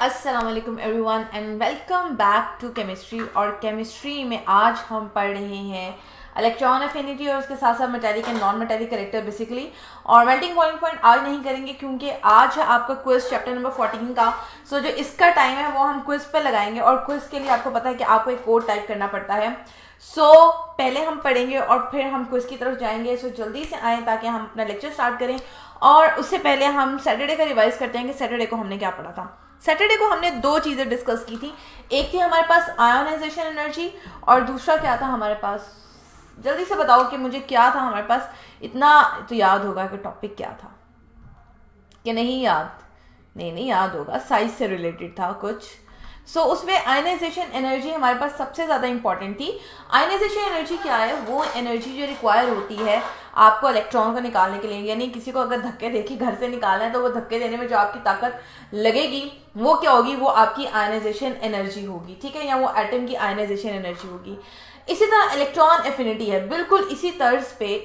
अस्सलाम वालेकुम everyone and welcome back to chemistry. और केमिस्ट्री में आज हम पढ़ रहे हैं इलेक्ट्रॉन एफिनिटी और उसके साथ साथ metallic and non metallic character basically. और मेल्टिंग बॉइलिंग पॉइंट आज नहीं करेंगे क्योंकि आज है आपका क्विज चैप्टर नंबर 14 का। सो जो इसका टाइम है वो हम क्विज पे लगाएंगे और क्विज के लिए आपको पता है कि आपको एक कोड टाइप करना पड़ता है। पहले हम पढ़ेंगे और फिर हम क्विज की तरफ जाएंगे। जल्दी से आएँ ताकि हम अपना लेक्चर स्टार्ट करें। और उससे पहले हम सैटरडे का रिवाइज करते हैं कि सैटरडे को हमने क्या पढ़ा था। सैटरडे को हमने दो चीज़ें डिस्कस की थी। एक थी हमारे पास आयोनाइजेशन एनर्जी और दूसरा क्या था हमारे पास, जल्दी से बताओ कि मुझे क्या था हमारे पास। इतना तो याद होगा कि टॉपिक क्या था कि नहीं याद? नहीं याद होगा, साइज से रिलेटेड था कुछ। उसमें आयनाइजेशन एनर्जी हमारे पास सबसे ज़्यादा इंपॉर्टेंट थी। आयनाइजेशन एनर्जी क्या है? वो एनर्जी जो रिक्वायर होती है आपको इलेक्ट्रॉन को निकालने के लिए, यानी किसी को अगर धक्के देके घर से निकालना है तो वो धक्के देने में जो आपकी ताकत लगेगी वो क्या होगी? वो आपकी आयनाइजेशन एनर्जी होगी, ठीक है, या वो एटम की आयनाइजेशन एनर्जी होगी। इसी तरह इलेक्ट्रॉन एफिनिटी है, बिल्कुल इसी तर्ज पे,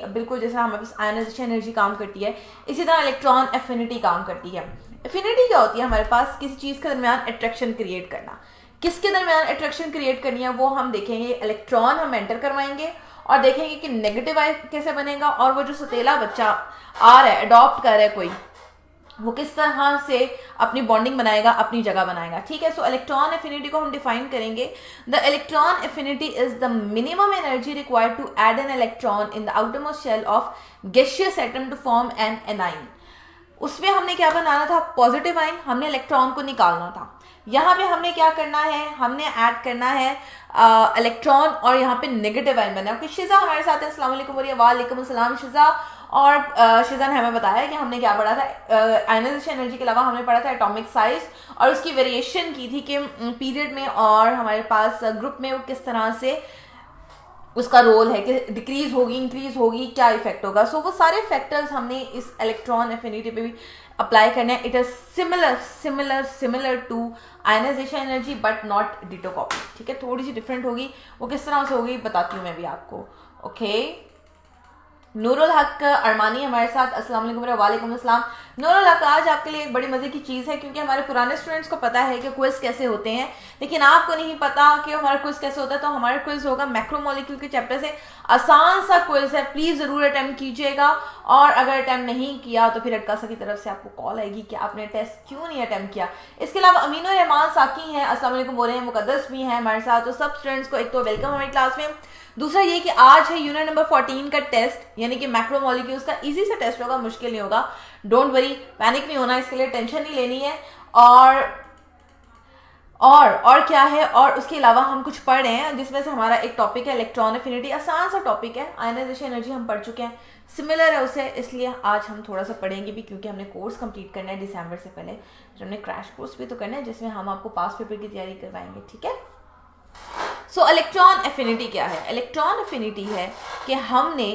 बिल्कुल जैसा हमारे पास आयनाइजेशन एनर्जी काम करती है इसी तरह इलेक्ट्रॉन एफिनिटी काम करती है। एफिनिटी क्या होती है? हमारे पास किसी चीज़ के दरमियान अट्रैक्शन क्रिएट करना। किसके दरमियान अट्रैक्शन क्रिएट करनी है वो हम देखेंगे। इलेक्ट्रॉन हम एंटर करवाएंगे और देखेंगे कि नेगेटिव आयन कैसे बनेगा, और वो जो सतीला बच्चा आ रहा है, अडॉप्ट कर रहा है कोई, वो किस तरह से अपनी बॉन्डिंग बनाएगा, अपनी जगह बनाएगा, ठीक है। इलेक्ट्रॉन एफिनिटी को हम डिफाइन करेंगे। The electron affinity is the minimum energy required to add an electron in the outermost shell of gaseous atom to form an anion. उसमें हमने क्या बनाना था? पॉजिटिव आयन, हमने इलेक्ट्रॉन को निकालना था। यहाँ पे हमने क्या करना है? हमने ऐड करना है इलेक्ट्रॉन, और यहाँ पे नेगेटिव आयन बना है। शिजा हमारे साथ है, अस्सलाम वालेकुम। वालेकुम अस्सलाम शिजा। और शिजा ने हमें बताया कि हमने क्या पढ़ा था। आयनाइजेशन एनर्जी के अलावा हमने पढ़ा था एटॉमिक साइज और उसकी वेरिएशन की थी कि पीरियड में और हमारे पास ग्रुप में वो किस तरह से उसका रोल है कि डिक्रीज होगी, इंक्रीज होगी, क्या इफेक्ट होगा। वो सारे फैक्टर्स हमने इस इलेक्ट्रॉन एफिनिटी पे भी अप्लाई करना है। It is similar to ionization energy but not ditto copy, ठीक है। थोड़ी सी डिफरेंट होगी, वो किस तरह से होगी बताती हूँ मैं भी आपको। ओके, नूरुल हक अरमानी हमारे साथ, अस्सलाम वालेकुम। वालेकुम अस्सलाम। नूरुल हक, आज आपके लिए एक बड़ी मजे की चीज़ है क्योंकि हमारे पुराने स्टूडेंट्स को पता है कि क्विज कैसे होते हैं, लेकिन आपको नहीं पता कि हमारा क्विज कैसे होता है। तो हमारा क्विज होगा मैक्रोमोलिक्यूल के चैप्टर से, आसान सा क्विज है, प्लीज़ ज़रूर अटेम्प्ट कीजिएगा। और अगर अटेम्प्ट नहीं किया तो फिर अटकासा की तरफ से आपको कॉल आएगी कि आपने टेस्ट क्यों नहीं अटेम्प्ट किया। इसके अलावा अमीनो रहमान साकी हैं, अस्सलाम वालेकुम बोल रहे हैं, मुकद्दस भी हैं हमारे साथ। तो सब स्टूडेंट्स को एक तो वेलकम हमारी क्लास में। दूसरा ये कि आज है यूनिट नंबर 14 का टेस्ट, यानी कि मैक्रोमोलिक्यूल्स का। इजी सा टेस्ट होगा, मुश्किल नहीं होगा, डोंट वरी, पैनिक नहीं होना, इसके लिए टेंशन नहीं लेनी है। और क्या है, और उसके अलावा हम कुछ पढ़ रहे हैं जिसमें से हमारा एक टॉपिक है इलेक्ट्रॉन एफिनिटी, आसान सा टॉपिक है। आयनाइजेशन एनर्जी हम पढ़ चुके हैं, सिमिलर है उससे, इसलिए आज हम थोड़ा सा पढ़ेंगे भी क्योंकि हमने कोर्स कंप्लीट करना है दिसंबर से पहले। तो हमने क्रैश कोर्स भी तो करना है जिसमें हम आपको पास पेपर की तैयारी करवाएंगे, ठीक है। इलेक्ट्रॉन एफिनिटी क्या है? इलेक्ट्रॉन एफिनिटी है कि हमने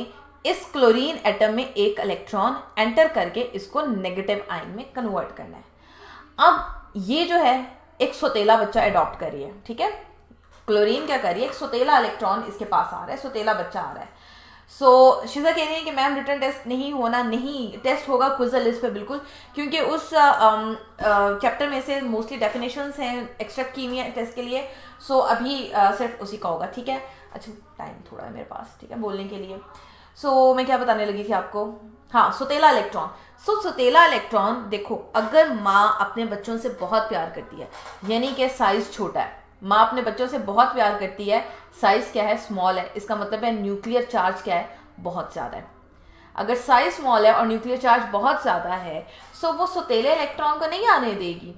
इस क्लोरीन एटम में एक इलेक्ट्रॉन एंटर करके इसको नेगेटिव आयन में कन्वर्ट करना है। अब ये जो है एक सोतेला बच्चा अडॉप्ट कर रही है, ठीक है। क्लोरीन क्या कर रही है? एक सोतेला इलेक्ट्रॉन इसके पास आ रहा है, सोतेला बच्चा आ रहा है। शिजा कह रही है कि मैम रिटर्न टेस्ट नहीं होना, नहीं, टेस्ट होगा क्विज़ लिस्ट पे बिल्कुल, क्योंकि उस चैप्टर में से मोस्टली डेफिनेशंस हैं एक्सट्रैक्ट की हुई है टेस्ट के लिए। अभी सिर्फ उसी का होगा, ठीक है। अच्छा, टाइम थोड़ा है मेरे पास, ठीक है, बोलने के लिए। मैं क्या बताने लगी थी आपको? हाँ, सोतेला इलेक्ट्रॉन। सोतेला इलेक्ट्रॉन देखो, अगर माँ अपने बच्चों से बहुत प्यार करती है, यानी कि साइज छोटा है, माँ अपने बच्चों से बहुत प्यार करती है, साइज क्या है? स्मॉल है, इसका मतलब है न्यूक्लियर चार्ज क्या है? बहुत ज़्यादा है। अगर साइज स्मॉल है और न्यूक्लियर चार्ज बहुत ज़्यादा है वो सोतेले इलेक्ट्रॉन को नहीं आने देगी,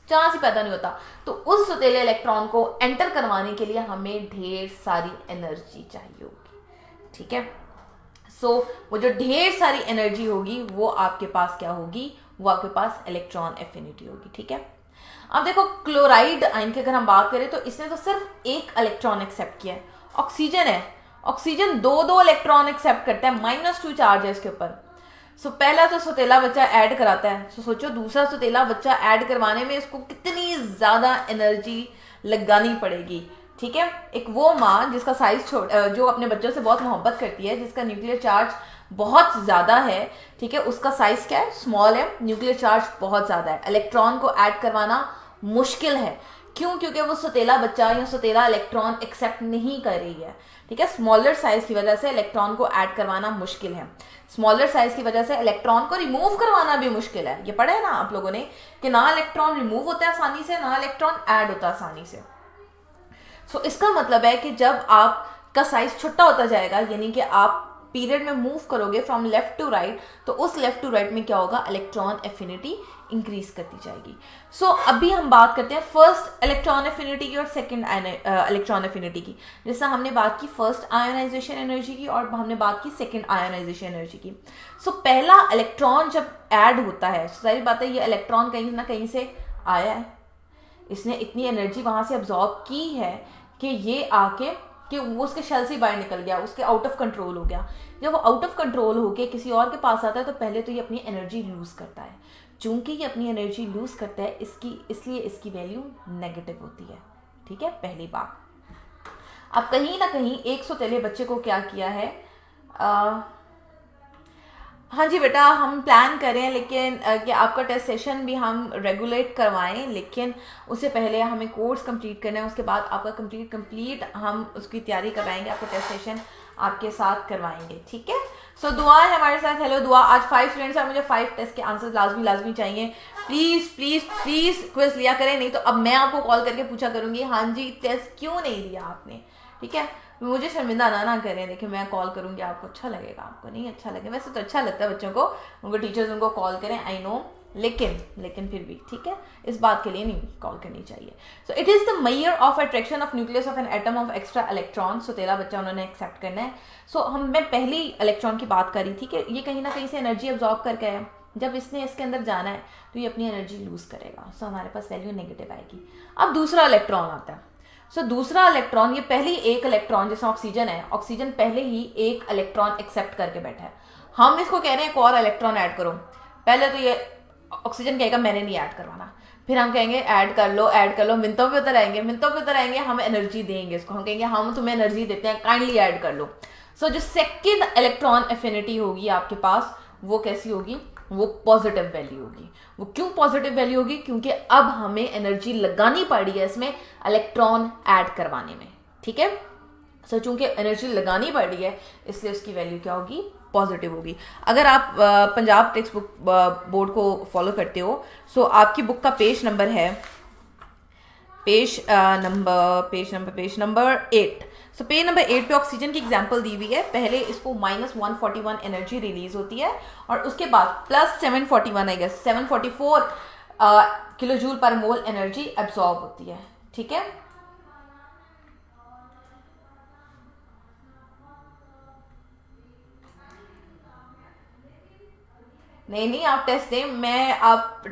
चांस ही पैदा नहीं होता। तो उस सोतेले इलेक्ट्रॉन को एंटर करवाने के लिए हमें ढेर सारी एनर्जी चाहिए होगी, ठीक है। वो जो ढेर सारी एनर्जी होगी वो आपके पास क्या होगी? वो आपके पास इलेक्ट्रॉन एफिनिटी होगी, ठीक है। अब देखो, क्लोराइड आयन की अगर हम बात करें तो इसने तो सिर्फ एक इलेक्ट्रॉन एक्सेप्ट किया है। ऑक्सीजन है, ऑक्सीजन दो इलेक्ट्रॉन एक्सेप्ट करता है, -2 चार्ज है इसके ऊपर। पहला तो सोतेला बच्चा ऐड कराता है। सोचो, दूसरा सोतेला बच्चा ऐड करवाने में इसको कितनी ज्यादा एनर्जी लगानी पड़ेगी, ठीक है। एक वो माँ जिसका साइज जो अपने बच्चों से बहुत मोहब्बत करती है, जिसका न्यूक्लियर चार्ज बहुत ज़्यादा है, ठीक है, उसका साइज क्या है, स्मॉल है, न्यूक्लियर चार्ज बहुत ज़्यादा है, इलेक्ट्रॉन को ऐड करवाना मुश्किल है। क्यों? क्योंकि वो सौतेला बच्चा या सौतेला इलेक्ट्रॉन एक्सेप्ट नहीं कर रही है, ठीक है। स्मॉलर साइज की वजह से इलेक्ट्रॉन को ऐड करवाना मुश्किल है, स्मॉलर साइज की वजह से इलेक्ट्रॉन को रिमूव करवाना भी मुश्किल है। ये पढ़ा है ना आप लोगों ने कि ना इलेक्ट्रॉन रिमूव होता है आसानी से, ना इलेक्ट्रॉन ऐड होता है आसानी से। सो इसका मतलब है कि जब आपका साइज छोटा होता जाएगा, यानी कि आप पीरियड में मूव करोगे फ्रॉम लेफ्ट टू राइट, तो उस लेफ्ट टू राइट में क्या होगा, इलेक्ट्रॉन एफिनिटी इंक्रीज करती जाएगी। सो अभी हम बात करते हैं फर्स्ट इलेक्ट्रॉन एफिनिटी की और सेकंड इलेक्ट्रॉन एफिनिटी की। जैसा हमने बात की फर्स्ट आयोनाइजेशन एनर्जी की और हमने बात की सेकंड आयोनाइजेशन एनर्जी की। सो पहला इलेक्ट्रॉन जब ऐड होता है, सारी बात है, ये इलेक्ट्रॉन कहीं ना कहीं से आया है, इसने इतनी एनर्जी वहां से अब्जॉर्ब की है कि ये आके कि वो उसके शेल से बाहर निकल गया, उसके आउट ऑफ कंट्रोल हो गया। जब वो आउट ऑफ कंट्रोल होके किसी और के पास आता है तो पहले तो ये अपनी एनर्जी लूज करता है। चूंकि ये अपनी एनर्जी लूज करता है इसलिए इसकी वैल्यू नेगेटिव होती है, ठीक है, पहली बात। अब कहीं ना कहीं एक सौतेले बच्चे को क्या किया है, हाँ जी बेटा हम प्लान करें, लेकिन कि आपका टेस्ट सेशन भी हम रेगुलेट करवाएं, लेकिन उससे पहले हमें कोर्स कंप्लीट करना है, उसके बाद आपका कंप्लीट हम उसकी तैयारी करवाएंगे, आपका टेस्ट सेशन आपके साथ करवाएंगे, ठीक है। सो दुआ है हमारे साथ। हेलो दुआ, आज 5 स्टूडेंट्स हैं, मुझे 5 टेस्ट के आंसर लाजमी चाहिए। प्लीज़ प्लीज़ प्लीज़ क्विज लिया करें, नहीं तो अब मैं आपको कॉल करके पूछा करूँगी हाँ जी टेस्ट क्यों नहीं दिया आपने, ठीक है। मुझे शर्मिंदा ना करें, देखिए मैं कॉल करूँगी, आपको अच्छा लगेगा, आपको नहीं अच्छा लगेगा, वैसे तो अच्छा लगता है बच्चों को, उनको टीचर्स उनको कॉल करें, आई नो, लेकिन फिर भी ठीक है, इस बात के लिए नहीं कॉल करनी चाहिए। So it is the major of attraction of nucleus of an atom of extra electron. So तेरा बच्चा उन्होंने एक्सेप्ट करना है। सो मैं पहली इलेक्ट्रॉन की बात करी थी कि ये कहीं ना कहीं से एनर्जी अब्जॉर्ब करके आया, जब इसने इसके अंदर जाना है तो ये अपनी एनर्जी लूज करेगा, सो हमारे पास वैल्यू नेगेटिव आएगी। अब दूसरा इलेक्ट्रॉन आता है। सो दूसरा इलेक्ट्रॉन, ये पहले एक इलेक्ट्रॉन जैसे ऑक्सीजन है, ऑक्सीजन पहले ही एक इलेक्ट्रॉन एक्सेप्ट करके बैठा है, हम इसको कह रहे हैं एक और इलेक्ट्रॉन ऐड करो। पहले तो ये ऑक्सीजन कहेगा मैंने नहीं ऐड करवाना, फिर हम कहेंगे ऐड कर लो, मिनटों पे उतर आएंगे, हम एनर्जी देंगे इसको, हम कहेंगे हम तुम्हें एनर्जी देते हैं, काइंडली ऐड कर लो। सो जो सेकेंड इलेक्ट्रॉन एफिनिटी होगी आपके पास, वो कैसी होगी, वो पॉजिटिव वैल्यू होगी। वो क्यों पॉजिटिव वैल्यू होगी, क्योंकि अब हमें एनर्जी लगानी पड़ी है इसमें इलेक्ट्रॉन ऐड करवाने में, ठीक है। सो चूंकि एनर्जी लगानी पड़ी है इसलिए उसकी वैल्यू क्या होगी, पॉजिटिव होगी। अगर आप पंजाब टेक्स्ट बुक बोर्ड को फॉलो करते हो, सो आपकी बुक का पेज नंबर है page number 8। So page number 8 पे ऑक्सीजन की एग्जांपल दी हुई है। पहले इसको -141 एनर्जी रिलीज होती है और उसके बाद +741 आई गेस 744 किलो जूल पर मोल एनर्जी एब्जॉर्ब होती है, ठीक है। नहीं आप टेस्ट दें, मैं आप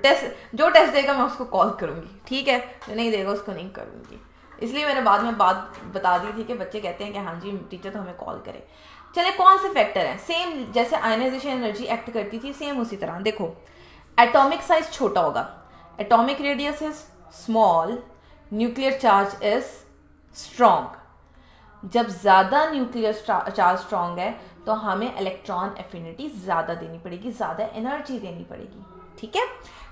जो टेस्ट देगा मैं उसको कॉल करूंगी, ठीक है, जो नहीं देगा उसको नहीं करूंगी। इसलिए मैंने बाद में बात बता दी थी कि बच्चे कहते हैं कि हाँ जी टीचर तो हमें कॉल करे। चले कौन से फैक्टर हैं, सेम जैसे आयनाइजेशन एनर्जी एक्ट करती थी सेम उसी तरह। देखो एटॉमिक साइज छोटा होगा, atomic radius is small, nuclear charge is strong. जब ज़्यादा न्यूक्लियर चार्ज स्ट्रॉन्ग है तो हमें इलेक्ट्रॉन एफिनिटी ज़्यादा देनी पड़ेगी, ज़्यादा एनर्जी देनी पड़ेगी, ठीक है।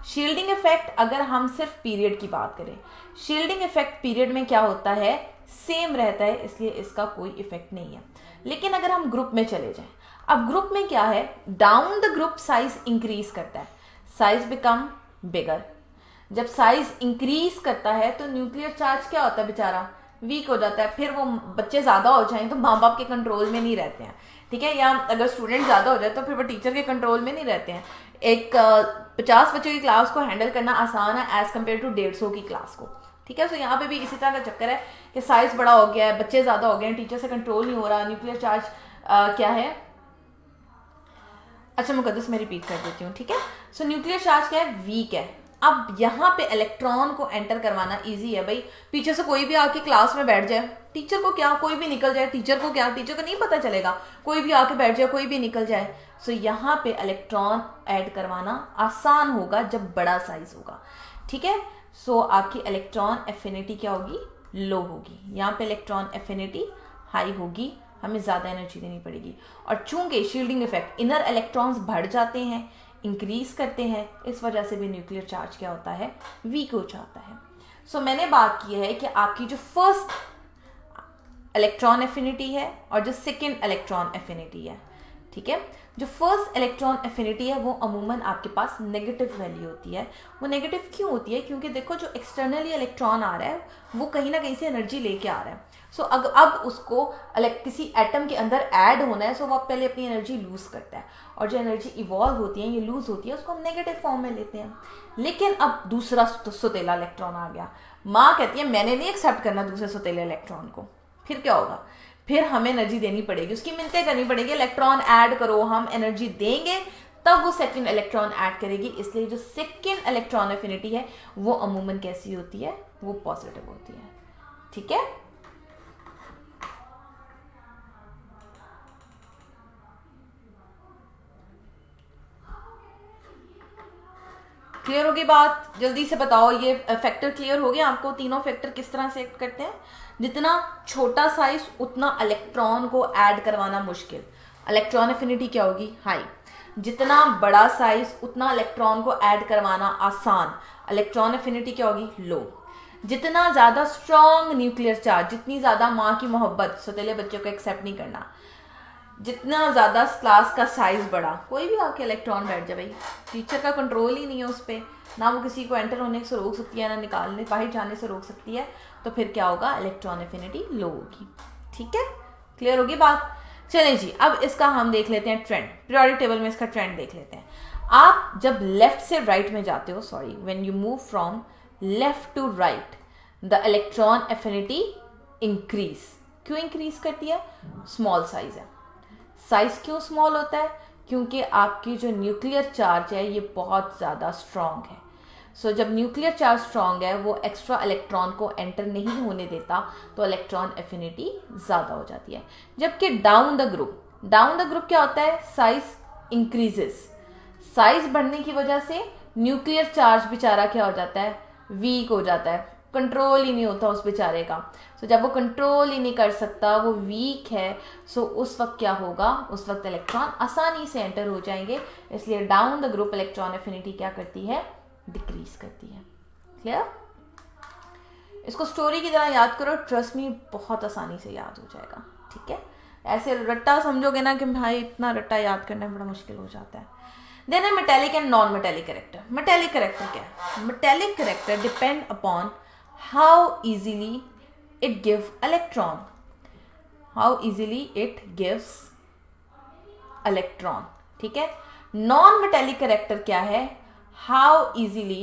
शील्डिंग इफेक्ट, अगर हम सिर्फ पीरियड की बात करें, शील्डिंग इफेक्ट पीरियड में क्या होता है, सेम रहता है, इसलिए इसका कोई इफेक्ट नहीं है। लेकिन अगर हम ग्रुप में चले जाएं, अब ग्रुप में क्या है, down the group size increase करता है, साइज बिकम बिगर। जब साइज इंक्रीज करता है तो न्यूक्लियर चार्ज क्या होता है, बेचारा वीक हो जाता है। फिर वो बच्चे ज़्यादा हो जाएं तो माँ बाप के कंट्रोल में नहीं रहते हैं, ठीक है, या अगर स्टूडेंट ज़्यादा हो जाए तो फिर वो टीचर के कंट्रोल में नहीं रहते हैं। एक 50 बच्चों की क्लास को हैंडल करना आसान है एज़ कम्पेयर टू 150 की क्लास को, ठीक है। सो यहाँ पे भी इसी तरह का चक्कर है कि साइज बड़ा हो गया है, बच्चे ज़्यादा हो गए हैं, टीचर से कंट्रोल नहीं हो रहा, न्यूक्लियर चार्ज क्या है, अच्छा मुकद्दस मैं रिपीट कर देती हूँ, ठीक है। सो न्यूक्लियर चार्ज क्या है, वीक है। अब यहाँ पे इलेक्ट्रॉन को एंटर करवाना इजी है भाई, पीछे से कोई भी आके क्लास में बैठ जाए, टीचर को क्या, कोई भी निकल जाए, टीचर को नहीं पता चलेगा, कोई भी आके बैठ जाए, कोई भी निकल जाए। सो यहाँ पे इलेक्ट्रॉन ऐड करवाना आसान होगा जब बड़ा साइज होगा, ठीक है। सो आपकी इलेक्ट्रॉन एफिनिटी क्या होगी, लो होगी। यहाँ पे इलेक्ट्रॉन एफिनिटी हाई होगी हमें ज़्यादा एनर्जी देनी पड़ेगी। और चूंकि शील्डिंग इफेक्ट इनर इलेक्ट्रॉन्स बढ़ जाते हैं, इंक्रीज करते हैं, इस वजह से भी न्यूक्लियर चार्ज क्या होता है, वीक हो जाता है। सो मैंने बात की है कि आपकी जो फर्स्ट इलेक्ट्रॉन एफिनिटी है और जो सेकेंड इलेक्ट्रॉन एफिनिटी है, ठीक है, जो फर्स्ट इलेक्ट्रॉन एफिनिटी है वो अमूमन आपके पास नेगेटिव वैल्यू होती है। वो नेगेटिव क्यों होती है? क्योंकि देखो जो एक्सटर्नली इलेक्ट्रॉन आ रहा है वो कहीं ना कहीं से एनर्जी लेके आ रहा है। सो अब उसको किसी एटम के अंदर ऐड होना है, सो वो पहले अपनी एनर्जी लूज करता है, और जो एनर्जी इवॉल्व होती है, ये लूज होती है, उसको हम नेगेटिव फॉर्म में लेते हैं। लेकिन अब दूसरा सुतीला इलेक्ट्रॉन आ गया, माँ कहती है मैंने नहीं एक्सेप्ट करना दूसरे सुतीले इलेक्ट्रॉन को। फिर क्या होगा? फिर हमें एनर्जी देनी पड़ेगी, उसकी मिन्नतें करनी पड़ेगी, इलेक्ट्रॉन ऐड करो, हम एनर्जी देंगे तब वो सेकंड इलेक्ट्रॉन ऐड करेगी। इसलिए जो सेकंड इलेक्ट्रॉन एफिनिटी है वो अमूमन कैसी होती है? वो पॉजिटिव होती है। ठीक है, क्लियर होगी बात? जल्दी से बताओ, ये फैक्टर क्लियर हो गया आपको? तीनों फैक्टर किस तरह से एक्ट करते हैं? जितना छोटा साइज उतना इलेक्ट्रॉन को ऐड करवाना मुश्किल, इलेक्ट्रॉन एफिनिटी क्या होगी? हाई। जितना बड़ा साइज उतना इलेक्ट्रॉन को ऐड करवाना आसान, इलेक्ट्रॉन एफिनिटी क्या होगी? लो। जितना ज़्यादा स्ट्रॉन्ग न्यूक्लियर चार्ज, जितनी ज़्यादा माँ की मोहब्बत, सौतेले बच्चों को एक्सेप्ट नहीं करना, जितना ज़्यादा क्लास का साइज़ बड़ा, कोई भी आके इलेक्ट्रॉन बैठ जाए भाई, टीचर का कंट्रोल ही नहीं है उस पर, ना वो किसी को एंटर होने से रोक सकती है, ना निकालने बाहर जाने से रोक सकती है। तो फिर क्या होगा? इलेक्ट्रॉन एफिनिटी लो होगी। ठीक है, क्लियर होगी बात? चलें जी, अब इसका हम देख लेते हैं ट्रेंड, पीरियोडिक टेबल में इसका ट्रेंड देख लेते हैं। आप जब लेफ्ट से राइट में जाते हो, sorry, when you move from left to right, the electron affinity increase. क्यों इंक्रीज करती है? स्मॉल साइज है। साइज क्यों स्मॉल होता है? क्योंकि आपकी जो न्यूक्लियर चार्ज है ये बहुत ज़्यादा स्ट्रॉन्ग है। सो जब न्यूक्लियर चार्ज स्ट्रॉन्ग है वो एक्स्ट्रा इलेक्ट्रॉन को एंटर नहीं होने देता, तो इलेक्ट्रॉन एफिनिटी ज़्यादा हो जाती है। जबकि डाउन द ग्रुप क्या होता है? Size increases. साइज बढ़ने की वजह से न्यूक्लियर चार्ज बेचारा क्या हो जाता है? वीक हो जाता है, कंट्रोल ही नहीं होता उस बेचारे का। सो जब वो कंट्रोल ही नहीं कर सकता, वो वीक है, सो उस वक्त क्या होगा? उस वक्त इलेक्ट्रॉन आसानी से एंटर हो जाएंगे। इसलिए down the group electron affinity क्या करती है? डिक्रीज करती है। क्लियर? इसको स्टोरी की तरह याद करो, ट्रस्ट मी, बहुत आसानी से याद हो जाएगा। ठीक है, ऐसे रट्टा समझोगे ना कि भाई इतना रट्टा याद करना बड़ा मुश्किल हो जाता है। देन है metallic and non metallic character. Metallic character क्या है? Metallic character depend upon how easily it gives electron, how easily it gives electron। ठीक है, नॉन मेटेलिक कैरेक्टर क्या है? how easily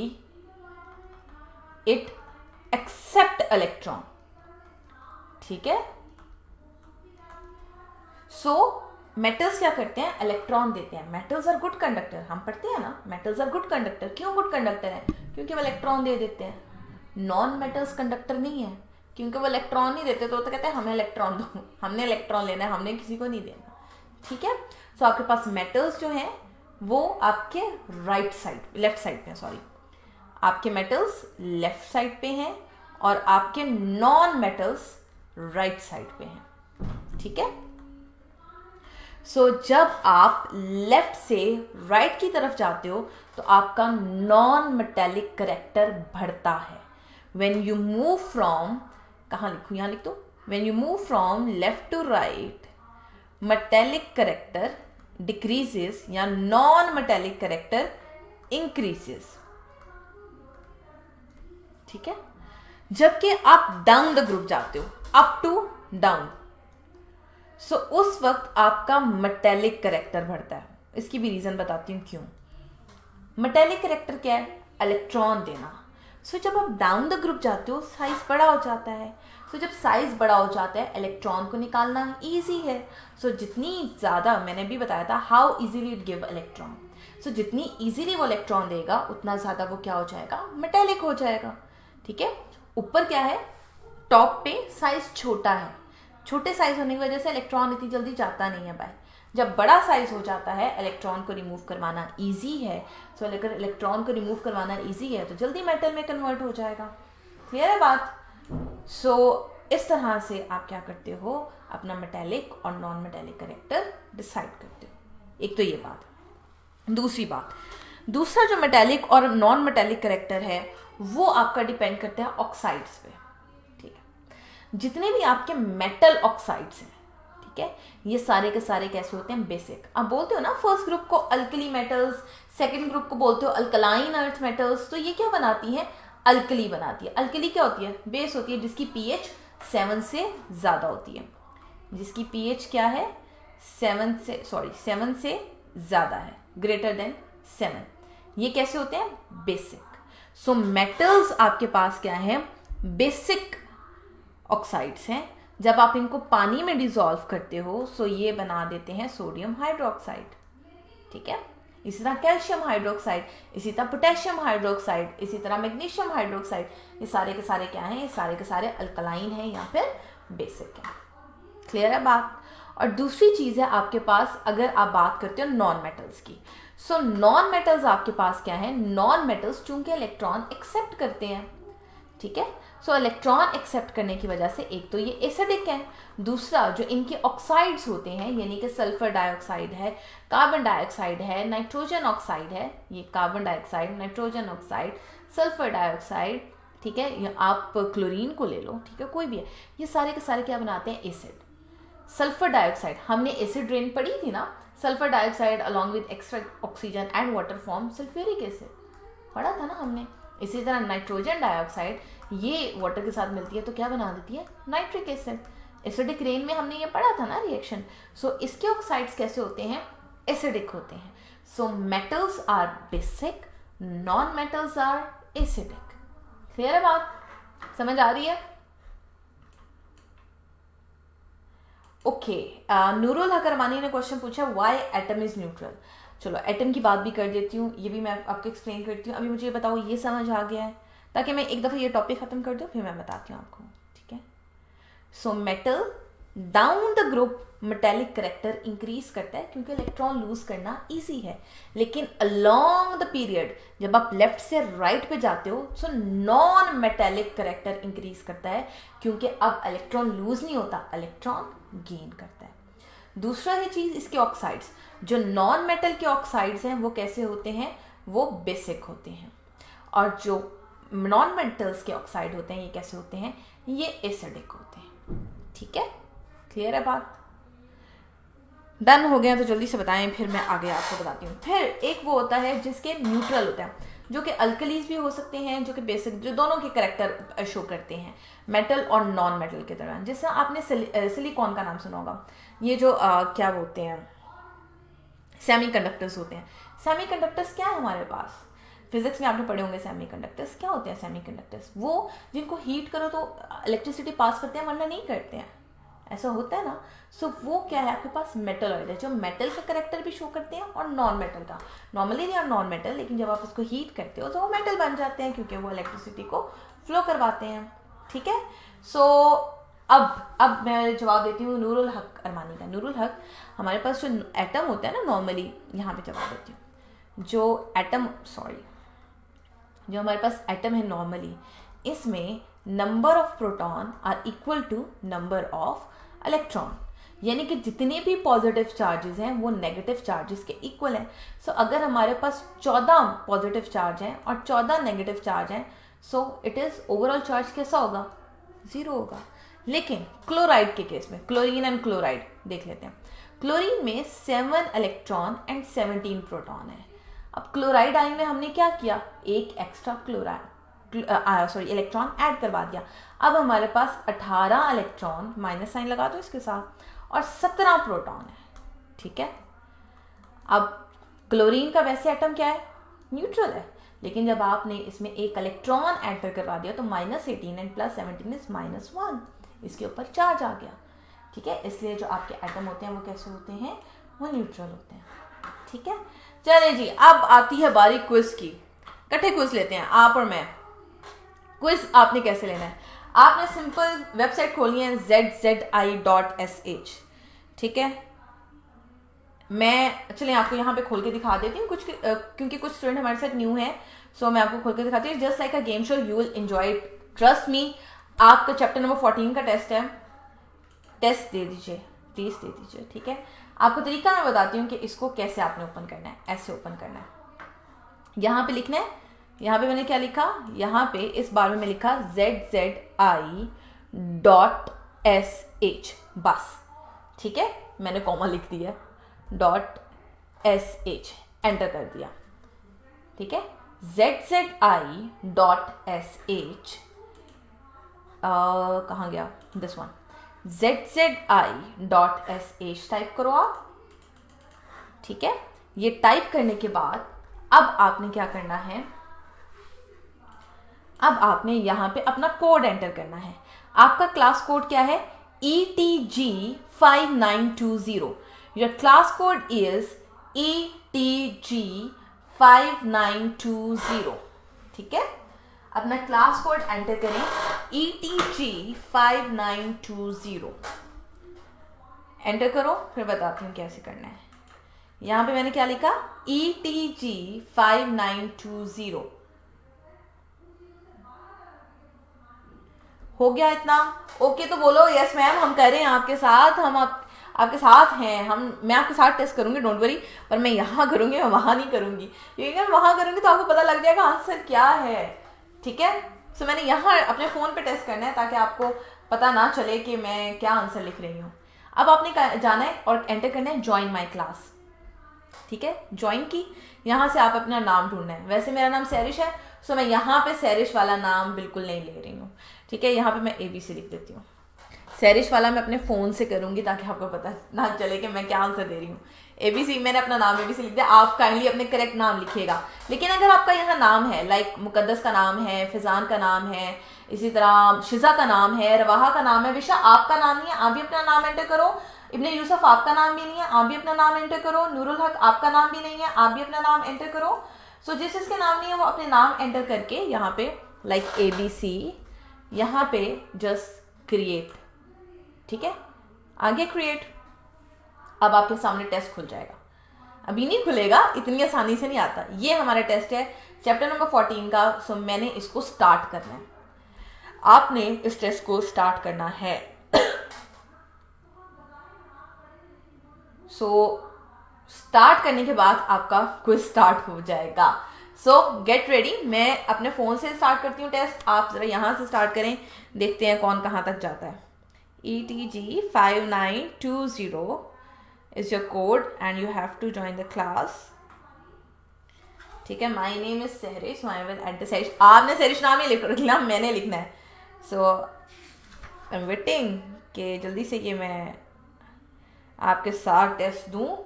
it accept electron। ठीक है, सो मेटल्स क्या करते हैं? इलेक्ट्रॉन देते हैं। मेटल्स आर गुड कंडक्टर, हम पढ़ते हैं ना, मेटल्स आर गुड कंडक्टर। क्यों गुड कंडक्टर है? क्योंकि वो इलेक्ट्रॉन दे देते हैं। नॉन मेटल्स कंडक्टर नहीं है, क्योंकि वो इलेक्ट्रॉन नहीं देते, तो कहते हैं हमें इलेक्ट्रॉन दो, हमने इलेक्ट्रॉन लेना है, हमने किसी को नहीं देना। ठीक है, तो आपके पास मेटल्स जो हैं वो आपके राइट साइड, लेफ्ट साइड पे, सॉरी, आपके मेटल्स लेफ्ट साइड पे हैं और आपके नॉन मेटल्स राइट साइड पे हैं। ठीक है, सो जब आप लेफ्ट से राइट की तरफ जाते हो तो आपका नॉन मेटेलिक कैरेक्टर बढ़ता है। When you move from, कहाँ लिखूँ? यहाँ लिख दो। When you move from left to right, metallic character decreases या non-metallic character increases। ठीक है, जबकि आप डाउन द ग्रुप जाते हो, अप टू डाउन, सो उस वक्त आपका मेटेलिक कैरेक्टर बढ़ता है। इसकी भी रीजन बताती हूँ क्यों। मेटेलिक कैरेक्टर क्या है? इलेक्ट्रॉन देना। सो जब आप डाउन द ग्रुप जाते हो साइज बड़ा हो जाता है। सो जब साइज बड़ा हो जाता है इलेक्ट्रॉन को निकालना इजी है। सो जितनी ज़्यादा, मैंने भी बताया था how easily it give electron, so जितनी इजीली वो इलेक्ट्रॉन देगा उतना ज़्यादा वो क्या हो जाएगा? मेटेलिक हो जाएगा। ठीक है, ऊपर क्या है? टॉप पे साइज छोटा है, छोटे साइज होने की वजह से इलेक्ट्रॉन इतनी जल्दी जाता नहीं है बाहर। जब बड़ा साइज हो जाता है इलेक्ट्रॉन को रिमूव करवाना इजी है। सो अगर इलेक्ट्रॉन को रिमूव करवाना इजी है तो जल्दी मेटल में कन्वर्ट हो जाएगा। क्लियर है बात? सो इस तरह से आप क्या करते हो, अपना मेटेलिक और नॉन मेटेलिक कैरेक्टर डिसाइड करते हो। एक तो ये बात है। दूसरी बात, दूसरा जो मेटेलिक और नॉन मेटेलिक कैरेक्टर है वो आपका डिपेंड करता है ऑक्साइड्स पे। ठीक है, जितने भी आपके मेटल ऑक्साइड्स हैं, ठीक है, ये सारे के सारे कैसे होते हैं, बेसिक। आप बोलते हो ना फर्स्ट ग्रुप को अल्कली मेटल्स, सेकंड ग्रुप को बोलते हो अल्कलाइन अर्थ मेटल्स, तो ये क्या बनाती है, अल्कली बनाती है। अल्कली क्या होती है, बेस होती है जिसकी पीएच 7 से ज़्यादा होती है, जिसकी पीएच क्या है, 7 से ज़्यादा है, ग्रेटर देन 7। ये कैसे होते हैं, बेसिक। सो मेटल्स आपके पास क्या है, बेसिक ऑक्साइड्स हैं। जब आप इनको पानी में डिसॉल्व करते हो सो ये बना देते हैं सोडियम हाइड्रोक्साइड। ठीक है, इसी तरह कैल्शियम हाइड्रोक्साइड, इसी तरह पोटेशियम हाइड्रोक्साइड, इसी तरह मैग्नीशियम हाइड्रोक्साइड, ये सारे के सारे क्या हैं, ये सारे के सारे अल्कलाइन हैं या फिर बेसिक है। क्लियर है बात। और दूसरी चीज़ है आपके पास, अगर आप बात करते हो नॉन मेटल्स की, सो नॉन मेटल्स आपके पास क्या है, नॉन मेटल्स चूंकि इलेक्ट्रॉन एक्सेप्ट करते हैं, ठीक है, सो इलेक्ट्रॉन एक्सेप्ट करने की वजह से एक तो ये एसिडिक है, दूसरा जो इनके ऑक्साइड्स होते हैं यानी कि सल्फर डाइऑक्साइड है, कार्बन डाइऑक्साइड है, नाइट्रोजन ऑक्साइड है, ये carbon dioxide, nitrogen oxide, sulphur dioxide, ठीक है, या आप क्लोरीन को ले लो, ठीक है, कोई भी है, ये सारे के सारे क्या बनाते हैं, एसिड। सल्फर डाइऑक्साइड, हमने एसिड रेन पढ़ी थी ना, sulphur dioxide along with extra oxygen and water form sulphuric acid, पढ़ा था ना हमने। इसी तरह नाइट्रोजन डाइऑक्साइड ये वाटर के साथ मिलती है तो क्या बना देती है, नाइट्रिक एसिड। एसिडिक रेन में हमने ये पढ़ा था ना रिएक्शन। सो इसके ऑक्साइड्स कैसे होते हैं, एसिडिक होते हैं। So metals are basic, non metals are acidic. Clear है बात, समझ आ रही है। ओके, नूरुल हकरमानी ने क्वेश्चन पूछा व्हाई एटम इज न्यूट्रल। चलो एटम की बात भी कर देती हूँ, ये भी मैं आपको एक्सप्लेन करती हूँ। अभी मुझे ये बताओ ये समझ आ गया है, ताकि मैं एक दफ़ा ये टॉपिक ख़त्म कर दूँ फिर मैं बताती हूँ आपको, ठीक है। So metal down the group metallic character increase करता है क्योंकि इलेक्ट्रॉन लूज करना इजी है, लेकिन अलोंग द पीरियड जब आप लेफ्ट से राइट पे जाते हो so non metallic character increase करता है क्योंकि अब इलेक्ट्रॉन लूज नहीं होता, इलेक्ट्रॉन गेन करता है। दूसरा है चीज़ इसके ऑक्साइड्स, जो नॉन मेटल के ऑक्साइड्स हैं वो कैसे होते हैं, वो बेसिक होते हैं, और जो नॉन मेटल्स के ऑक्साइड होते हैं ये कैसे होते हैं, ये एसिडिक होते हैं। ठीक है, क्लियर है बात। डन हो गया तो जल्दी से बताएं फिर मैं आगे आपको बताती हूँ। फिर एक वो होता है जिसके न्यूट्रल होता है, जो कि अल्कलीज भी हो सकते हैं, जो कि बेसिक, जो दोनों के करेक्टर शो करते हैं मेटल और नॉन मेटल के दरमियान। जैसे आपने सिलिकॉन का नाम सुना होगा, ये जो क्या बोलते हैं, सेमीकंडक्टर्स होते हैं। सेमीकंडक्टर्स क्या है हमारे पास, फिजिक्स में आपने पढ़े होंगे सेमीकंडक्टर्स क्या होते हैं। सेमीकंडक्टर्स वो जिनको हीट करो तो इलेक्ट्रिसिटी पास करते हैं, वरना नहीं करते हैं, ऐसा होता है ना। सो वो क्या है आपके पास, मेटल ऑइड है, जो मेटल का करेक्टर भी शो करते हैं और नॉन मेटल का। Normally they are non metal, लेकिन जब आप उसको हीट करते हो तो वो मेटल बन जाते हैं क्योंकि वो इलेक्ट्रिसिटी को फ्लो करवाते हैं। ठीक है, सो अब मैं जवाब देती हूँ नूरुल हक अरमानी का। नूरुल हक, हमारे पास जो एटम होता है ना नॉर्मली, यहाँ पे जवाब देती हूँ, जो हमारे पास एटम है नॉर्मली, इसमें number of proton are equal to number of electron, यानी कि जितने भी पॉजिटिव चार्जेस हैं वो नेगेटिव चार्जेस के इक्वल हैं। सो अगर हमारे पास 14 पॉजिटिव चार्ज हैं और 14 नेगेटिव चार्ज हैं, सो इट इज़ ओवरऑल चार्ज कैसा होगा, 0 होगा। लेकिन क्लोराइड के केस में, क्लोरीन एंड क्लोराइड देख लेते हैं। क्लोरीन में 7 इलेक्ट्रॉन एंड 17 प्रोटॉन है। अब क्लोराइड आयन में हमने क्या किया, एक एक्स्ट्रा इलेक्ट्रॉन ऐड करवा दिया। अब हमारे पास 18 इलेक्ट्रॉन, माइनस साइन लगा दो इसके साथ, और 17 प्रोटॉन है। ठीक है, अब क्लोरीन का वैसे एटम क्या है, न्यूट्रल है, लेकिन जब आपने इसमें एक इलेक्ट्रॉन ऐड करवा दिया तो -18 एंड +17 इज -1, इसके ऊपर चार्ज आ गया। ठीक है, इसलिए जो आपके एटम होते हैं वो कैसे होते हैं, वो न्यूट्रल होते हैं। ठीक है, चलिए जी, अब आती है बारी क्विज की। इकट्ठे क्विज लेते हैं आप और मैं। क्विज आपने कैसे लेना है, आपने सिंपल वेबसाइट खोलनी है zzi.sh। ठीक है, मैं चलिए आपको यहाँ पे खोल के दिखा देती हूँ क्योंकि कुछ स्टूडेंट हमारे साथ न्यू है, सो मैं आपको खोल के दिखाती हूँ। Just like a game show, you will enjoy it, trust me. आपका चैप्टर नंबर 14 का टेस्ट है, टेस्ट दे दीजिए, प्लीज़ दे दीजिए, ठीक है। आपको तरीका मैं बताती हूँ कि इसको कैसे आपने ओपन करना है। ऐसे ओपन करना है, यहाँ पे लिखना है, यहाँ पे मैंने क्या लिखा, यहाँ पे इस बार में मैं लिखा ZZI.sh, बस, ठीक है। मैंने कॉमा लिख दिया, .sh एंटर कर दिया, ठीक है। ZZI.sh कहाँ गया, दिस वन, ZZI.sh टाइप करो आप, ठीक है। ये टाइप करने के बाद अब आपने क्या करना है, अब आपने यहां पे अपना कोड एंटर करना है। आपका क्लास कोड क्या है, ETG5920। Your class code is ETG5920, ठीक है। अपना क्लास कोड एंटर करें, ETG5920 एंटर करो, फिर बताती हूँ कैसे करना है। यहां पे मैंने क्या लिखा, ETG5920, हो गया इतना, ओके तो बोलो यस मैम हम कर रहे हैं आपके साथ, हम आपके साथ हैं, मैं आपके साथ टेस्ट करूंगी, डोंट वरी, पर मैं यहाँ करूंगी, मैं वहां नहीं करूंगी, क्योंकि मैं वहां करूंगी तो आपको पता लग जाएगा आंसर क्या है, ठीक है। सो मैंने यहाँ अपने फ़ोन पे टेस्ट करना है ताकि आपको पता ना चले कि मैं क्या आंसर लिख रही हूँ। अब आपने जाना है और एंटर करना है ज्वाइन माई क्लास, ठीक है। ज्वाइन की, यहाँ से आप अपना नाम ढूंढना है। वैसे मेरा नाम सैरिश है, सो मैं यहाँ पे सैरिश वाला नाम बिल्कुल नहीं ले रही हूँ, ठीक है। यहाँ पे मैं ABC लिख देती हूँ, सैरिश वाला मैं अपने फ़ोन से करूँगी ताकि आपको पता ना चले कि मैं क्या आंसर दे रही हूँ। ABC, मैंने अपना नाम ABC लिख दिया, आप काइंडली अपने करेक्ट नाम लिखिएगा। लेकिन अगर आपका यहाँ नाम है, लाइक मुकद्दस का नाम है, फिजान का नाम है, इसी तरह शिजा का नाम है, रवाहा का नाम है, विशा आपका नाम नहीं है, आप भी अपना नाम एंटर करो, इब्ने यूसुफ आपका नाम भी नहीं है, आप भी अपना नाम एंटर करो, नूरुल हक आपका नाम भी नहीं है, आप भी अपना नाम एंटर करो। सो जिस जिसके नाम नहीं है वो अपने नाम एंटर करके यहाँ पे लाइक ABC, यहाँ पे जस्ट क्रिएट, ठीक है, आगे क्रिएट। अब आपके सामने टेस्ट खुल जाएगा, अभी नहीं खुलेगा, इतनी आसानी से नहीं आता। ये हमारा टेस्ट है चैप्टर नंबर 14 का। सो मैंने इसको स्टार्ट करना है, आपने इस टेस्ट को स्टार्ट करना है। सो स्टार्ट करने के बाद आपका क्विज स्टार्ट हो जाएगा। सो गेट रेडी, मैं अपने फ़ोन से स्टार्ट करती हूँ टेस्ट, आप ज़रा यहाँ से स्टार्ट करें, देखते हैं कौन कहाँ तक जाता है। ETG5920 is your code and you have to join the class, ठीक है। My name is Sahrish, my will at the Sahrish, आपने सहरिश नाम ही लिखना, मैंने लिखना है। सो आई एम वेटिंग कि जल्दी से ये मैं आपके साथ टेस्ट दूँ।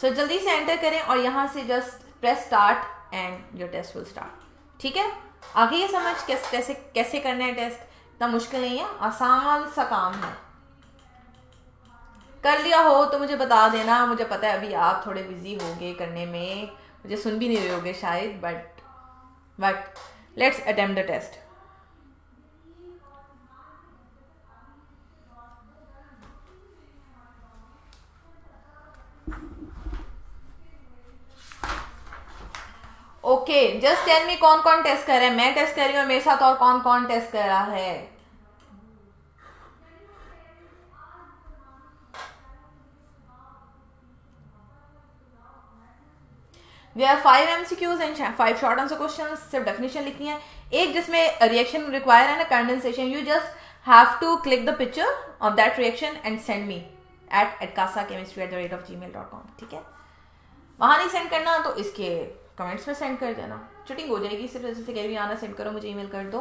सो जल्दी से एंटर करें और यहाँ से just press start and your test will start, ठीक है। आगे ये समझ कैसे करना है टेस्ट, इतना मुश्किल नहीं है, आसान सा काम है। कर लिया हो तो मुझे बता देना, मुझे पता है अभी आप थोड़े बिजी होंगे करने में, मुझे सुन भी नहीं रहे होगे शायद, but let's attempt the test. Okay, just tell me कौन कौन टेस्ट कर रहा है। मैं टेस्ट कर रही हूँ, मेरे साथ और कौन कौन टेस्ट कर रहा है। There are 5 MCQs and 5 short answer questions, सिर्फ डेफिनेशन लिखनी है। एक जिसमें रिएक्शन रिक्वायर है ना, condensation, you just have to click the picture of that reaction and send me at kaasachemistry@gmail.com, ठीक है। वहाँ नहीं सेंड करना तो इसके कमेंट्स में सेंड कर देना, चीटिंग हो जाएगी। सिर्फ जैसे कह रही आना सेंड करो, मुझे ईमेल कर दो।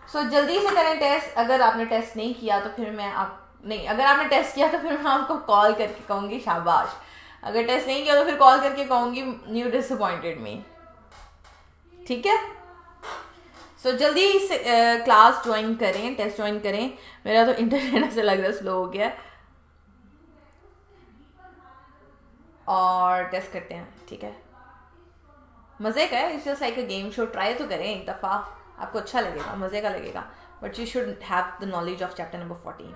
सो जल्दी से करें टेस्ट। अगर आपने टेस्ट नहीं किया तो फिर मैं अगर आपने टेस्ट किया तो फिर मैं आपको कॉल करके कहूँगी शाबाश, अगर टेस्ट नहीं किया तो फिर कॉल करके कहूँगी यू डिसअपॉइंटेड मी, ठीक है। सो जल्दी से क्लास ज्वाइन करें, टेस्ट ज्वाइन करें। मेरा तो इंटरनेट से लग रहा है स्लो हो गया, और टेस्ट करते हैं, ठीक है। मज़े का है, it's just like a game show, try तो करें एक दफ़ा, आपको अच्छा लगेगा, मज़े का लगेगा, but you should have the knowledge of chapter number 14।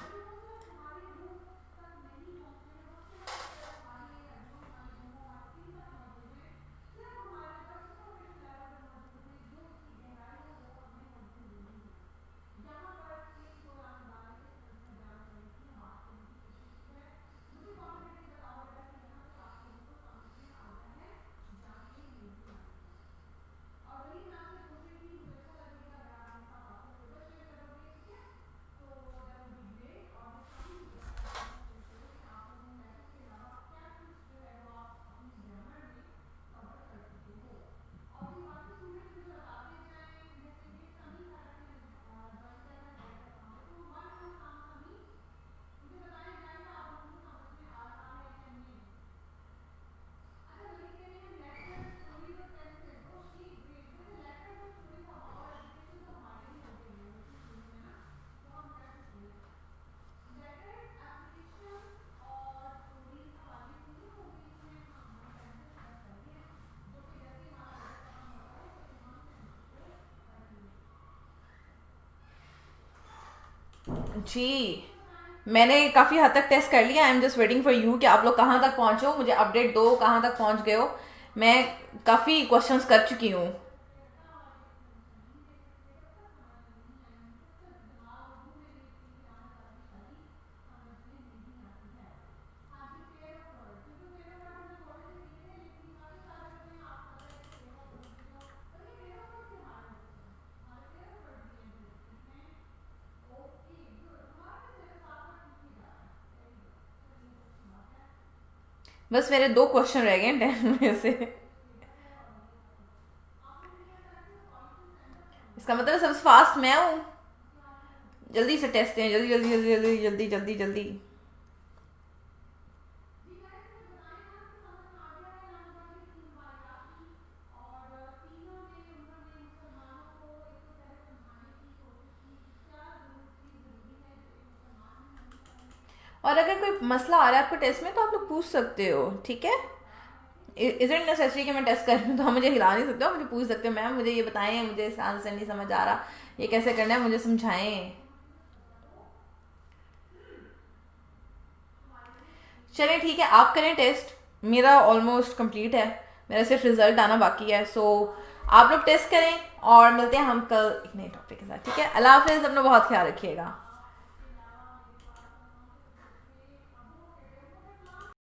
जी, मैंने काफ़ी हद तक टेस्ट कर लिया। I am just waiting for you कि आप लोग कहाँ तक पहुँचे हो, मुझे अपडेट दो कहाँ तक पहुँच गए हो। मैं काफ़ी क्वेश्चंस कर चुकी हूँ। बस मेरे 2 क्वेश्चन रह गए 10 में से। इसका मतलब सबसे फास्ट मैं हूँ। जल्दी से टेस्ट दें, जल्दी जल्दी जल्दी जल्दी जल्दी जल्दी जल्दी। और अगर कोई मसला आ रहा है आपको टेस्ट में तो आप लोग पूछ सकते हो, ठीक है। इज इट नेसेसरी कि मैं टेस्ट कर लूँ, तो आप मुझे हिला नहीं सकते हो, मुझे पूछ सकते हो मैम मुझे ये बताएं, मुझे इसका आंसर नहीं समझ आ रहा, ये कैसे करना है मुझे समझाएं। चलिए ठीक है, आप करें टेस्ट। मेरा ऑलमोस्ट कंप्लीट है, मेरा सिर्फ रिजल्ट आना बाकी है। सो आप लोग टेस्ट करें और मिलते हैं हम कल एक नए टॉपिक के साथ, ठीक है। अल्लाह हाफिज़, अपना बहुत ख्याल रखिएगा।